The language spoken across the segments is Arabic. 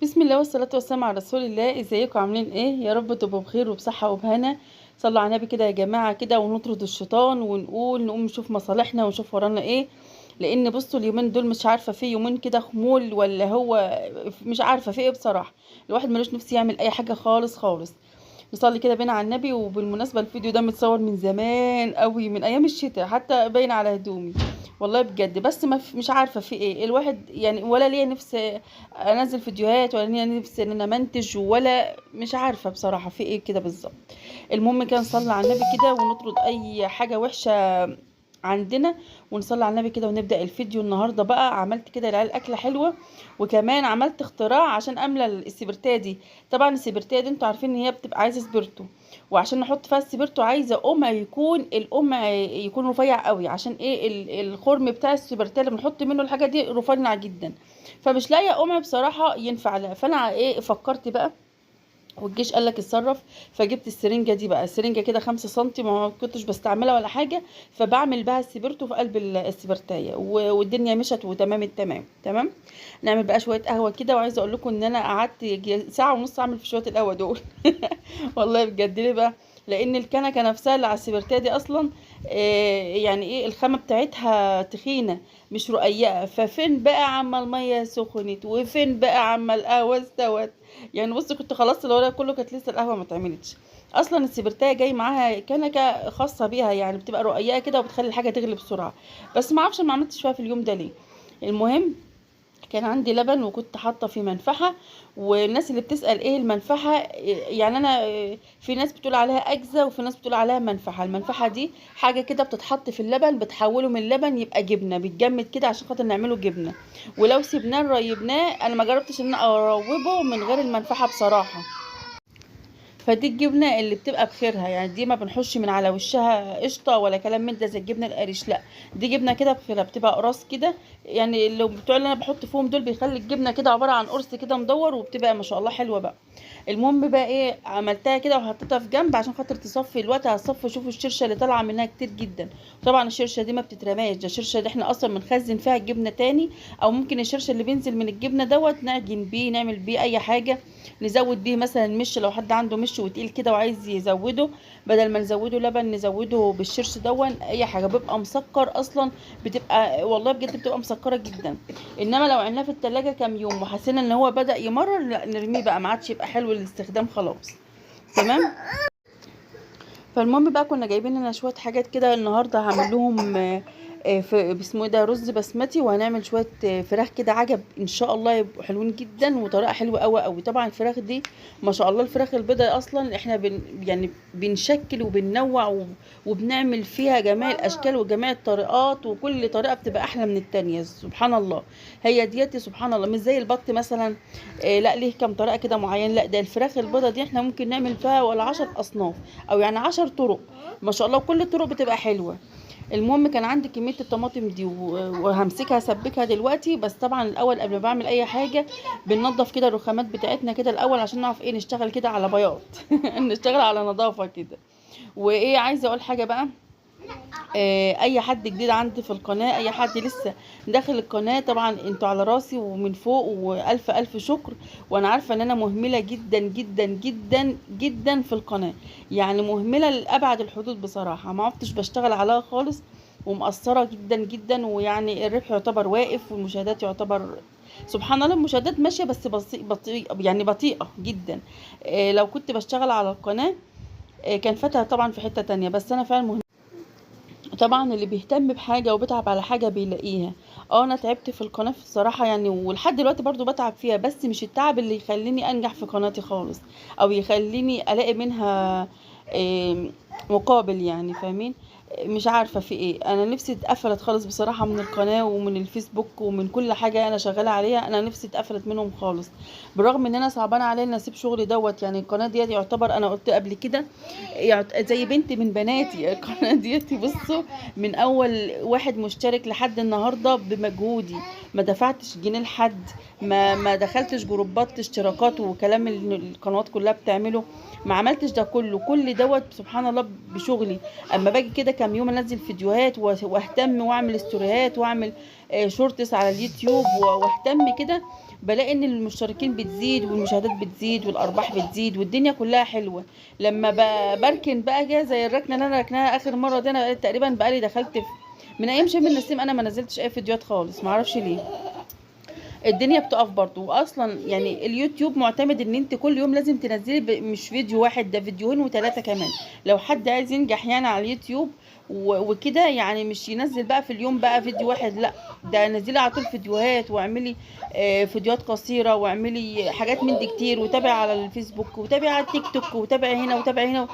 بسم الله والصلاة والسلام على رسول الله. ازيكم عاملين ايه؟ يا رب تبقوا بخير وبصحة وبهنا. صلوا على النبي كده يا جماعة كده ونطرد الشيطان ونقول نقوم نشوف مصالحنا ونشوف ورانا ايه. لان بصوا اليومين دول مش عارفة في يومين كده خمول ولا هو مش عارفة في ايه بصراحة. الواحد ملوش نفسي يعمل اي حاجة خالص خالص. نصلي كده بينا على النبي. وبالمناسبة الفيديو ده متصور من زمان قوي من ايام الشتاء حتى باين على هدومي. والله بجد بس ما مش عارفة في ايه الواحد يعني ولا ليا نفس انزل فيديوهات ولا ليا نفس ان انا منتج ولا مش عارفة بصراحة في ايه كده بالظبط. المهم كان نصلي على النبي كده ونطرد اي حاجة وحشة عندنا ونصلي على النبي كده ونبدأ الفيديو. النهاردة بقى عملت كده للعيال أكلة حلوة وكمان عملت اختراع عشان أملى السبرتاية دي. طبعا السبرتاية دي انتوا عارفين ان هي بتبقى عايزة سبرتو، وعشان نحط فيها السبرتو عايزة قمع يكون القمع يكون رفيع قوي عشان ايه الخرم بتاع السبرتاية اللي بنحط منه الحاجة دي رفيع جدا. فمش لاقية قمع بصراحة ينفع لها، فانا ايه فكرت بقى والجيش قال لك اتصرف. فجبت السرنجه دي بقى، السرنجه كده 5 سنتي ما كنتش بستعملها ولا حاجه، فبعمل بها السبرتو في قلب السبرتايه والدنيا مشت وتمام التمام تمام. نعمل بقى شويه قهوه كده، وعايزه اقول لكم ان انا قعدت ساعه ونص اعمل في شويه القهوه دول. والله بجد ليه بقى؟ لان الكنكه نفسها اللي على السبرتايه دي اصلا يعني ايه الخامه بتاعتها تخينه مش رقيقه. ففين بقى عما الميه سخنت وفين بقى عما القهوه استوت. يعني بصي كنت خلصت الورق كله كانت لسه القهوه ما اتعملتش. اصلا السبرتايه جاي معاها كنكه خاصه بيها يعني بتبقى رقيقه كده وبتخلي الحاجه تغلي بسرعه. بس ما اعرفش ما عملتش فيها في اليوم ده ليه. المهم كان عندي لبن وكنت حاطه في منفعه. والناس اللي بتسال ايه المنفعه، يعني انا في ناس بتقول عليها اجزه وفي ناس بتقول عليها منفعه. المنفعه دي حاجه كده بتتحط في اللبن بتحوله من لبن يبقى جبنه بيتجمد كده عشان خاطر نعمله جبنه. ولو سيبناه ريبناه انا ما جربتش ان انا اروبه من غير المنفعه بصراحه. فدي الجبنه اللي بتبقى بخيرها، يعني دي ما بنحش من على وشها قشطه ولا كلام من ده زي الجبنه القريش، لا دي جبنه كده بخيرها بتبقى قراص كده. يعني اللي بتوع اللي انا بحط فيهم دول بيخلي الجبنه كده عباره عن قرص كده مدور وبتبقى ما شاء الله حلوه بقى. المهم بقى ايه عملتها كده وحطيتها في جنب عشان خاطر تصفي الوقت هتصفي. شوفوا الشرشه اللي طالعه منها كتير جدا. طبعا الشرشه دي ما بتترماش، ده الشرشه دي احنا اصلا بنخزن فيها الجبنه تاني. او ممكن الشرشه اللي بينزل من الجبنه دوت نعجن بيه نعمل بيه اي حاجه. نزود بيه مثلا مش لو حد عنده مش وتقيل كده وعايز يزوده، بدل ما نزوده لبن نزوده بالشرش دون اي حاجه بيبقى مسكر اصلا. بتبقى والله بجد بتبقى مسكره جدا. انما لو عيناه في التلاجة كام يوم وحسينا ان هو بدأ يمرر لا نرميه بقى ما عادش يبقى حلو للاستخدام خلاص. تمام. فالمهم بقى كنا جايبين لنا شويه حاجات كده النهارده هعمل لهم في باسمه إيه ده رز بسمتي. وهنعمل شويه فراخ كده عجب ان شاء الله يبقوا حلوين جدا وطريقه حلوه قوي قوي. طبعا الفراخ دي ما شاء الله الفراخ البيضاء اصلا احنا يعني بنشكل وبننوع وبنعمل فيها جميع الاشكال وجميع الطريقات وكل طريقه بتبقى احلى من التانية سبحان الله. هي ديتي سبحان الله مش زي البط مثلا. لا ليه كام طريقه كده معين، لا ده الفراخ البيضاء دي احنا ممكن نعمل فيها ولا 10 اصناف او يعني 10 طرق ما شاء الله وكل الطرق بتبقى حلوه. المهم كان عندي كميه الطماطم دي وهمسكها اسبكها دلوقتي. بس طبعا الاول قبل ما بعمل اي حاجه بننضف كده الرخامات بتاعتنا كده الاول عشان نعرف ايه نشتغل كده على بياض. نشتغل على نظافه كده. وايه عايزه اقول حاجه بقى، اي حد جديد عندي في القناه اي حد لسه داخل القناه طبعا انتوا على راسي ومن فوق والف الف شكر. وانا عارفه ان انا مهمله جدا جدا جدا جدا في القناه، يعني مهمله لابعد الحدود بصراحه ما عدتش بشتغل عليها خالص. ومقصره جدا جدا ويعني الربح يعتبر واقف والمشاهدات يعتبر سبحان الله المشاهدات ماشيه بس بطيء يعني بطيئه جدا. لو كنت بشتغل على القناه كان فاتها طبعا في حته تانية. بس انا فعلا مهمه. طبعا اللي بيهتم بحاجة وبيتعب على حاجة بيلاقيها. اه انا تعبت في القناة الصراحة يعني ولحد دلوقتي برضو بتعب فيها بس مش التعب اللي يخليني انجح في قناتي خالص او يخليني الاقي منها مقابل يعني فاهمين. مش عارفة في ايه انا نفسي اتقفلت خالص بصراحة من القناة ومن الفيسبوك ومن كل حاجة انا شغالة عليها انا نفسي اتقفلت منهم خالص. بالرغم ان انا صعبانة عليا ان اسيب شغلي دوت يعني القناة ديت يعتبر انا قلت قبل كده زي بنت من بناتي. القناة ديتي بصوا من اول واحد مشترك لحد النهارده بمجهودي. ما دفعتش جنيه لحد، ما دخلتش جروبات اشتراكات وكلام اللي القنوات كلها بتعمله. ما عملتش ده كله كل دوت سبحان الله بشغلي. اما باجي كده كام يوم انزل فيديوهات واهتم واعمل ستوريهات واعمل شورتس على اليوتيوب واهتم كده بلاقي ان المشتركين بتزيد والمشاهدات بتزيد والارباح بتزيد والدنيا كلها حلوه. لما بركن بقى كده زي الركنه اللي انا ركناها اخر مره دي، انا تقريبا بقالي دخلت في من ايام شم النسيم انا ما نزلتش اي فيديوهات خالص، معرفش ليه. الدنيا بتقف برضو، واصلا يعني اليوتيوب معتمد ان انت كل يوم لازم تنزلي مش فيديو واحد، ده فيديوهين وثلاثة كمان. لو حد عايز ينجح يعني على اليوتيوب وكده، يعني مش ينزل بقى في اليوم بقى فيديو واحد، لا ده نزلي على طول فيديوهات، واعملي فيديوهات قصيرة، واعملي حاجات من دي كتير، وتابعي على الفيسبوك، وتابعي على التيك توك، وتابعي هنا وتابعي هنا.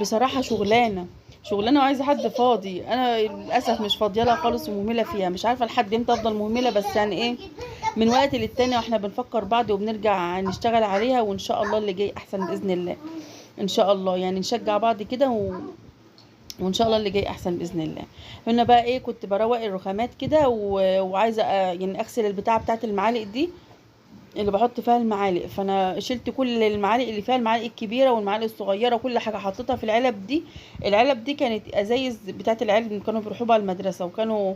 بصراحة شغلانه وعايزه حد فاضي. انا للاسف مش فاضيه لها خالص ومهمله فيها، مش عارفه لحد امتى افضل مهمله، بس يعني ايه، من وقت للتاني واحنا بنفكر بعض وبنرجع نشتغل عليها، وان شاء الله اللي جاي احسن باذن الله. ان شاء الله يعني نشجع بعض كده وان شاء الله اللي جاي احسن باذن الله. هنا بقى ايه، كنت بروق الرخامات كده وعايزه يعني اغسل البتاعه بتاعه المعالق دي اللي بحط فيها المعالق. فانا شلت كل المعالق اللي فيها، المعالق الكبيره والمعالق الصغيره وكل حاجه حطيتها في العلب دي. العلب دي كانت ازايز بتاعه العلب اللي كانوا بيروحوا بها المدرسه، وكانوا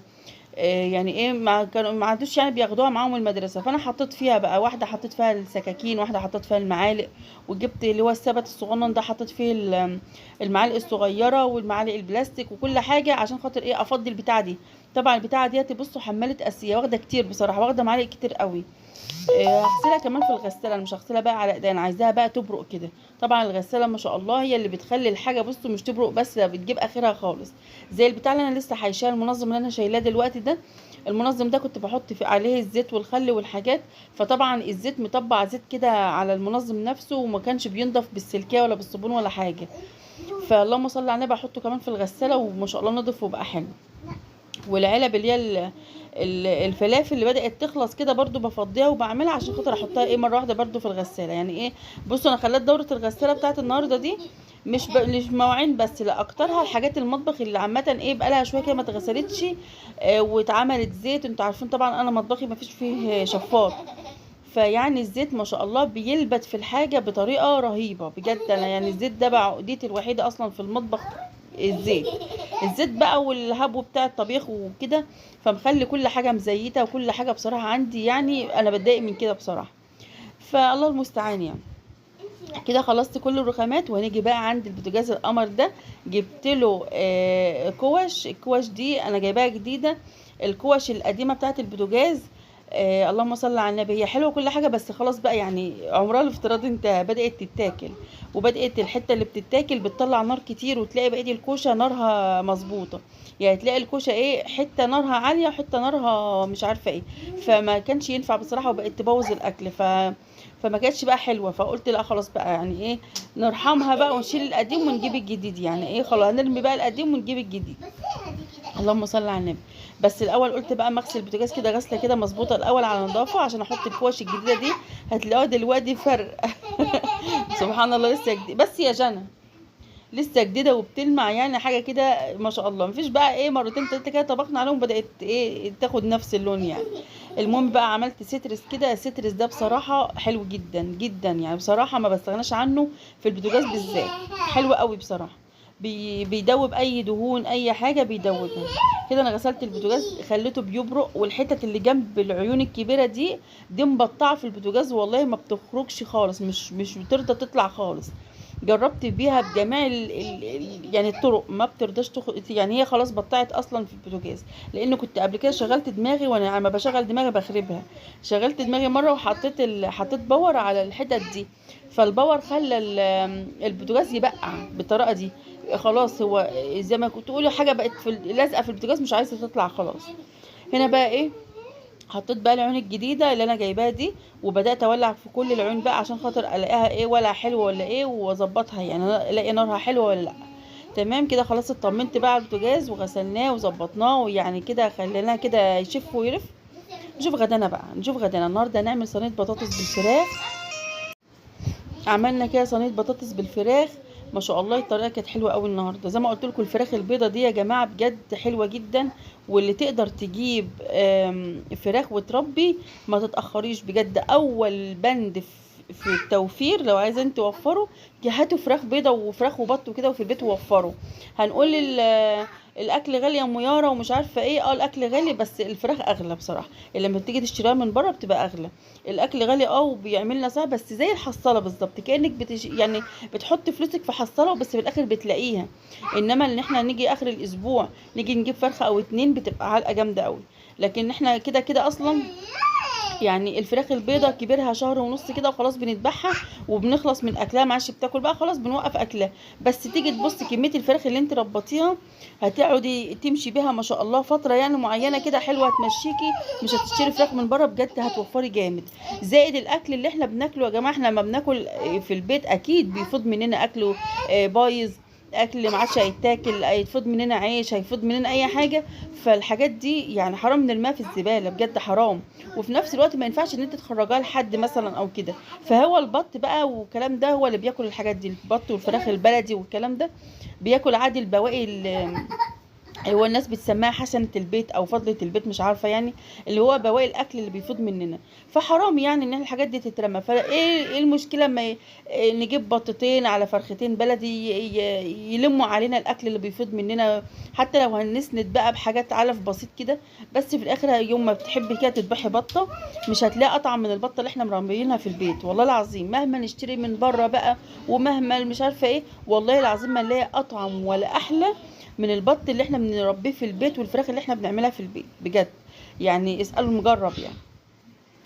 يعني ايه، ما عادوش يعني بياخدوها معاهم المدرسه. فانا حطيت فيها بقى واحده، حطيت فيها السكاكين، واحده حطيت فيها المعالق، وجبت اللي هو السبت الصغنن ده حطيت فيه المعالق الصغيره والمعالق البلاستيك وكل حاجه، عشان خاطر ايه، افضي البتاعه دي. طبعا البتاعه ديت بصوا حماله اسيه، واخده كتير بصراحه، واخده معالق كتير قوي. هغسلها كمان في الغساله، انا مش هغسلها بقى على ايدي، انا عايزاها بقى تبرق كده. طبعا الغساله ما شاء الله هي اللي بتخلي الحاجه بصوا مش تبرق بس، ده بتجيب اخرها خالص. زي البتاع اللي انا لسه حايشاه، المنظم اللي انا شايلاه دلوقتي ده، المنظم ده كنت بحط عليه الزيت والخل والحاجات، فطبعا الزيت مطبع زيت كده على المنظم نفسه، وما كانش بينضف بالسلكيه ولا بالصابون ولا حاجه. فاللهم صل على النبي، احطه كمان في الغساله وما شاء الله نضف وبقى حلو. والعلب اللي هي الفلافل اللي بدأت تخلص كده برضو بفضيها وبعملها عشان خاطر احطها ايه مره واحده برضو في الغساله. يعني ايه، بصوا انا خليت دوره الغساله بتاعت النهارده دي مش مواعين بس، لا اكترها الحاجات المطبخ اللي عامه ايه بقالها شويه كده ما اتغسلتش واتعملت زيت. انتوا عارفين طبعا انا مطبخي ما فيش فيه شفاط، فيعني الزيت ما شاء الله بيلبت في الحاجه بطريقه رهيبه بجد. انا يعني الزيت ده بقى عقدتي الوحيده اصلا في المطبخ، الزيت بقى والهبو بتاع الطبيخ وكده، فمخلي كل حاجه مزيته وكل حاجه بصراحه عندي، يعني انا بتضايق من كده بصراحه. فالله المستعان يعني. كده خلصت كل الرخامات، وهنيجي بقى عند البوتاجاز القمر ده. جبت له كوش. الكوش دي انا جايباها جديده، الكوش القديمه بتاعت البوتاجاز اللهم صل على النبي، هي حلوه كل حاجه، بس خلاص بقى يعني عمرها الافتراضي انت بدات تتاكل، وبدات الحته اللي بتتاكل بتطلع نار كتير، وتلاقي بقيه الكوشه نارها مظبوطه. يعني تلاقي الكوشه ايه، حته نارها عاليه وحته نارها مش عارفه ايه، فما كانش ينفع بصراحه، وبقت تبوظ الاكل. فما كانتش بقى حلوه، فقلت لا خلاص بقى يعني ايه، نرحمها بقى ونشيل القديم ونجيب الجديد. يعني ايه، خلاص هنرمي بقى القديم ونجيب الجديد. اللهم صل على النبي. بس الاول قلت بقى مغسل البوتاجاز كده غسله كده مظبوطه الاول على نظافه، عشان احط الكوش الجديده دي. هتلاقوها دلوقتي فرق سبحان الله، لسه جديد بس يا جنى، لسه جديده وبتلمع، يعني حاجه كده ما شاء الله. مفيش بقى ايه مرتين تلاته كده طبخنا عليهم بدات ايه تاخد نفس اللون يعني. المهم بقى عملت سترس كده. السترس ده بصراحه حلو جدا جدا، يعني بصراحه ما بستغناش عنه في البوتاجاز بالذات، حلو قوي بصراحه. بيدوب اي دهون اي حاجه بيدوبها. كده انا غسلت البوتاجاز خليته بيبرق، والحتت اللي جنب العيون الكبيره دي مبطعه في البوتاجاز، والله ما بتخرجش خالص، مش بترضى تطلع خالص. جربت بيها بجميع يعني الطرق، ما بترضاش يعني هي خلاص بطعت اصلا في البوتاجاز. لان كنت قبل كده شغلت دماغي، وانا لما بشغل دماغي بخربها. شغلت دماغي مره وحطيت حطيت باور على الحتت دي، فالباور خلى البوتاجاز يبقع بالطريقه دي. خلاص هو زي ما كنت تقولي حاجه بقت لازقه في البوتاجاز مش عايزه تطلع خلاص. هنا بقى ايه، حطيت بقى العيون الجديده اللي انا جايباها دي، وبدات اولع في كل العيون بقى عشان خاطر الاقيها ايه، ولا حلوه ولا ايه، واظبطها يعني الاقي نارها حلوه ولا لا. تمام كده خلاص اطمنت بقى على البوتاجاز وغسلناه وظبطناه، ويعني كده خليناه كده يشف ويرف. نشوف غدانا بقى، نشوف غدانا النهارده هنعمل صينيه بطاطس بالفراخ. عملنا كده صينيه بطاطس بالفراخ، ما شاء الله الطريقه كانت حلوه قوي النهارده. زي ما قلت لكم الفراخ البيضه دي يا جماعه بجد حلوه جدا، واللي تقدر تجيب فراخ وتربي ما تتاخريش بجد. اول بند في التوفير، لو عايزين توفروا هاتوا فراخ بيضة وفراخ وبط وكده وفي البيت ووفروا. هنقول الاكل غالي يا ام يارا ومش عارفه ايه، الاكل غالي بس الفراخ اغلى بصراحه، اللي لما بتيجي تشتريها من بره بتبقى اغلى. الاكل غالي وبيعمل لنا صح، بس زي الحصاله بالظبط، كانك يعني بتحط فلوسك في حصاله بس في الاخر بتلاقيها. انما ان احنا نيجي اخر الاسبوع نيجي نجيب فرخه او اتنين بتبقى علقه جامده قوي. لكن احنا كده كده اصلا يعني الفراخ البيضة كبيرها شهر ونص كده وخلاص بنذبحها وبنخلص من اكلها، معاش بتاكل بقى خلاص بنوقف اكلها. بس تيجي تبص كمية الفراخ اللي انت ربطيها هتقعدي تمشي بيها ما شاء الله فترة يعني معينة كده حلوة هتمشيكي. مش هتشتري فراخ من بره بجد، هتوفري جامد. زائد الاكل اللي احنا بناكله يا جماعة، احنا لما بناكل في البيت اكيد بيفض مننا اكله بايظ، اكل ما عادش هيتاكل، هيتفض مننا عيش، هيفض مننا اي حاجه. فالحاجات دي يعني حرام نرميها في الزباله بجد حرام. وفي نفس الوقت ما ينفعش ان انت تخرجها لحد مثلا او كده. فهو البط بقى والكلام ده هو اللي بياكل الحاجات دي، البط والفراخ البلدي والكلام ده بياكل عادي البواقي هو الناس بتسميها حسنة البيت او فضلة البيت مش عارفة يعني، اللي هو بواقي الاكل اللي بيفوض مننا. فحرام يعني ان الحاجات دي تترمى. فايه المشكلة ما نجيب بطتين على فرختين بلدي يلموا علينا الاكل اللي بيفوض مننا. حتى لو هنسند بقى بحاجات علف بسيط كده، بس في الاخر يوم ما بتحبي كده تذبحي بطة مش هتلاقي اطعم من البطة اللي احنا مربيينها في البيت. والله العظيم مهما نشتري من بره بقى ومهما مش عارفة ايه، والله العظيم ما نلاقي اطعم ولا احلى من البط اللي احنا بنربيه في البيت والفراخ اللي احنا بنعملها في البيت بجد. يعني اسألوا المجرب يعني.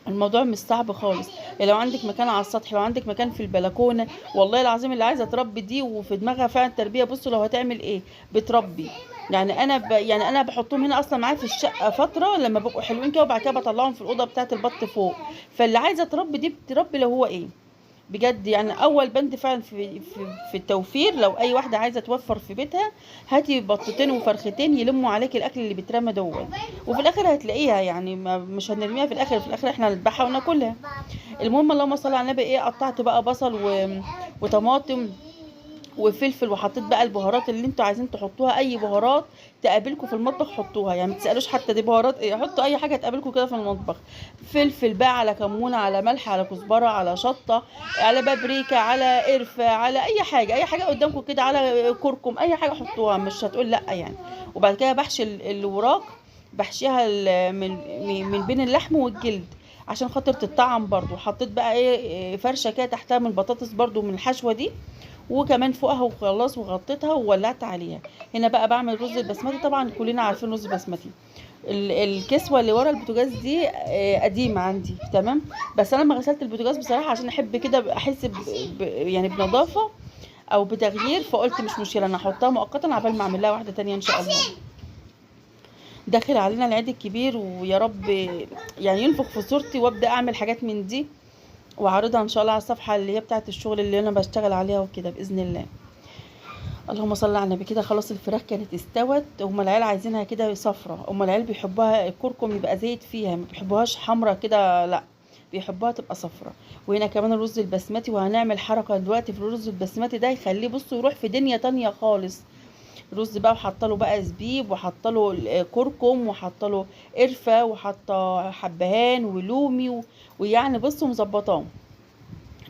الموضوع مش صعب خالص. يعني لو عندك مكان على السطح، لو عندك مكان في البلكونه، والله العظيم اللي عايزه تربي دي وفي دماغها فعلا تربيه، بصوا لو هتعمل ايه بتربي. يعني يعني انا بحطهم هنا اصلا معايا في الشقه فتره لما بيبقوا حلوين كده، وبعد كده بطلعهم في الاوضه بتاعه البط فوق. فاللي عايزه تربي دي بتربي لو هو ايه بجد. يعني اول بند فعلا في التوفير، لو اي واحده عايزه توفر في بيتها هاتي بطتين وفرختين يلموا عليك الاكل اللي بيترمى دوت. وفي الاخر هتلاقيها يعني مش هنرميها في الاخر، في الاخر احنا هنذبحها وناكلها. المهم اللهم صل على النبي، قطعت بقى بصل وطماطم وفلفل، وحطيت بقى البهارات اللي انتوا عايزين تحطوها، اي بهارات تقابلكم في المطبخ حطوها. يعني ما تسالوش حتى دي بهارات ايه، حطوا اي حاجه تقابلكم كده في المطبخ. فلفل بقى، على كمون، على ملح، على كزبره، على شطه، على بابريكا، على قرفه، على اي حاجه، اي حاجه قدامكم كده، على كركم، اي حاجه حطوها مش هتقول لا يعني. وبعد كده بحشي الوراك، بحشيها من بين اللحم والجلد عشان خاطر تتطعم برضو. حطيت بقى فرشه كده تحتها من البطاطس برضو من الحشوه دي، وكمان فوقها وخلاص وغطيتها وولعت عليها. هنا بقى بعمل رز البسمتي، طبعا كلنا عارفين رز البسمتي. الكسوه اللي ورا البوتاجاز دي قديمه عندي تمام، بس انا لما غسلت البوتاجاز بصراحه عشان احب كده احس يعني بنظافه او بتغيير، فقلت مش مشكله انا احطها مؤقتا عبال ما اعمل لها واحده تانية ان شاء الله. داخل علينا العيد الكبير، ويا رب يعني ينفخ في صورتي وابدا اعمل حاجات من دي واعرضها ان شاء الله على الصفحه اللي هي بتاعه الشغل اللي انا بشتغل عليها وكده باذن الله. اللهم صل على النبي. كده خلاص الفراخ كانت استوت. هما العيال عايزينها كده صفرة، هما العيال بيحبوها الكركم يبقى زيت فيها، ما بيحبوهاش حمرا كده لا، بيحبوها تبقى صفرة. وهنا كمان الرز البسمتي، وهنعمل حركة دلوقتي في الرز البسمتي ده يخليه بصوا يروح في دنيا تانية خالص. رز بقى وحطله بقى زبيب، وحطله كركم، وحطله قرفة، وحطه حبهان ولومي ويعني بصوا مظبطاه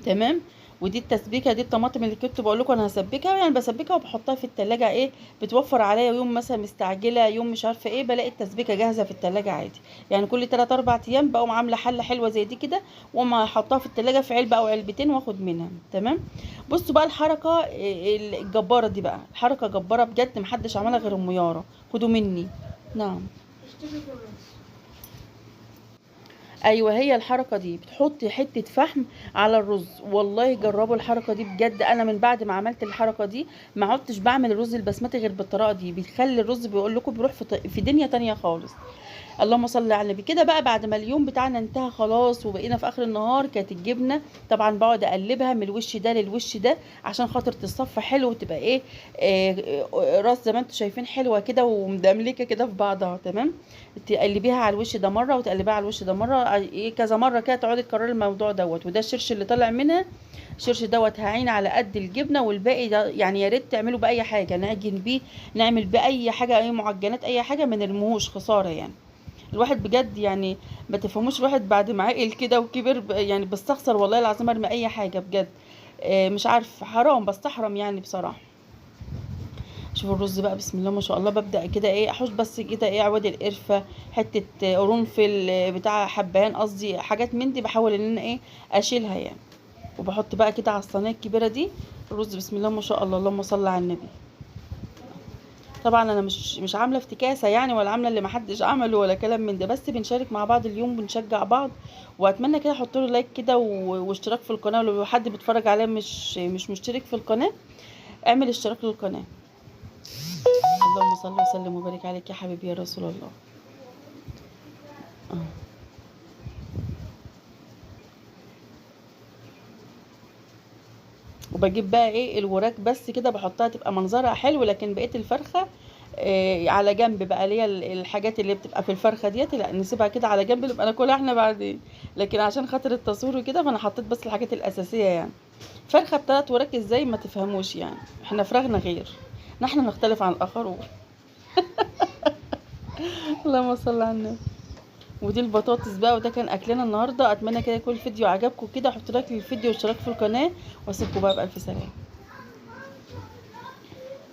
تمام. ودي التسبيكه، دي الطماطم اللي كنت بقول لكم انا هسبكها، يعني بسبكها وبحطها في التلاجة بتوفر عليا يوم مثلا مستعجله، يوم مش عارفه ايه، بلاقي التسبيكه جاهزه في التلاجة عادي. يعني كل 3 4 ايام بقوم عامله حله حلوه زي دي كده، واقوم احطها في التلاجة في علبه او علبتين واخد منها تمام. بصوا بقى الحركه الجباره دي، بقى الحركه جباره بجد محدش عملها غير ام يارا، خدوا مني. نعم. ايوه هي الحركه دي، بتحطي حته فحم على الرز. والله جربوا الحركه دي بجد، انا من بعد ما عملت الحركه دي ما عدتش بعمل الرز البسمتي غير بالطريقه دي. بيخلي الرز بيقول لكم بيروح في دنيا تانية خالص. اللهم صل على النبي. كده بقى بعد ما اليوم بتاعنا انتهى خلاص وبقينا في اخر النهار، كانت الجبنه طبعا بقعد اقلبها من الوش ده للوش ده عشان خاطر تصفى حلو وتبقى ايه راس زي ما انتم شايفين حلوه كده ومدملكه كده في بعضها تمام. تقلبيها على الوش ده مره وتقلبيها على الوش ده مره، ايه كذا مره كده تقعدي تكرري الموضوع دوت. وده الشرش اللي طالع منها، الشرش دوت هعين على قد الجبنه، والباقي ده يعني يا ريت تعملوا باي حاجه، نعجن بيه، نعمل باي حاجه، اي معجنات، اي حاجه ما نرموهوش خساره يعني. الواحد بجد يعني ما تفهموش، الواحد بعد ما عقل كده وكبر يعني بستخسر والله العظيم ارمي اي حاجه بجد. مش عارف، حرام بستحرم يعني بصراحه. شوف الرز بقى، بسم الله ما شاء الله، ببدأ كده ايه احوش بس كده ايه عواد القرفة، حتة قرنفل، بتاع حبهان قصدي، حاجات من دي بحاول ان انا ايه اشيلها يعني. وبحط بقى كده على الصينية الكبيرة دي الرز، بسم الله ما شاء الله، اللهم صل على النبي. طبعا انا مش عامله افتكاسه يعني، ولا عامله اللي محدش عمله ولا كلام من ده، بس بنشارك مع بعض اليوم، بنشجع بعض. واتمنى كده حطوا له لايك كده واشتراك في القناه، لو حد بيتفرج عليا مش مشترك في القناه، اعمل اشتراك للقناه. اللهم صل وسلم وبارك عليك يا حبيبي يا رسول الله. آه. وبجيب بقى ايه الوراك بس كده بحطها تبقى منظرها حلو، لكن بقية الفرخة على جنب بقى، اللي هي الحاجات اللي بتبقى في الفرخة ديت لا نسيبها كده على جنب، نبقى ناكلها احنا بعدين. لكن عشان خاطر التصوير وكده فانا حطيت بس الحاجات الأساسية يعني. فرخة بثلاث وراك ازاي ما تفهموش يعني، احنا فراخنا غير، نحن نختلف عن الآخرون. اللهم صل على النبي. ودي البطاطس بقى، وده كان اكلنا النهارده. اتمنى كده يكون الفيديو عجبكم كده، حطوا لايك للفيديو واشتراك في القناه، واسيبكم بقى بألف سلامه.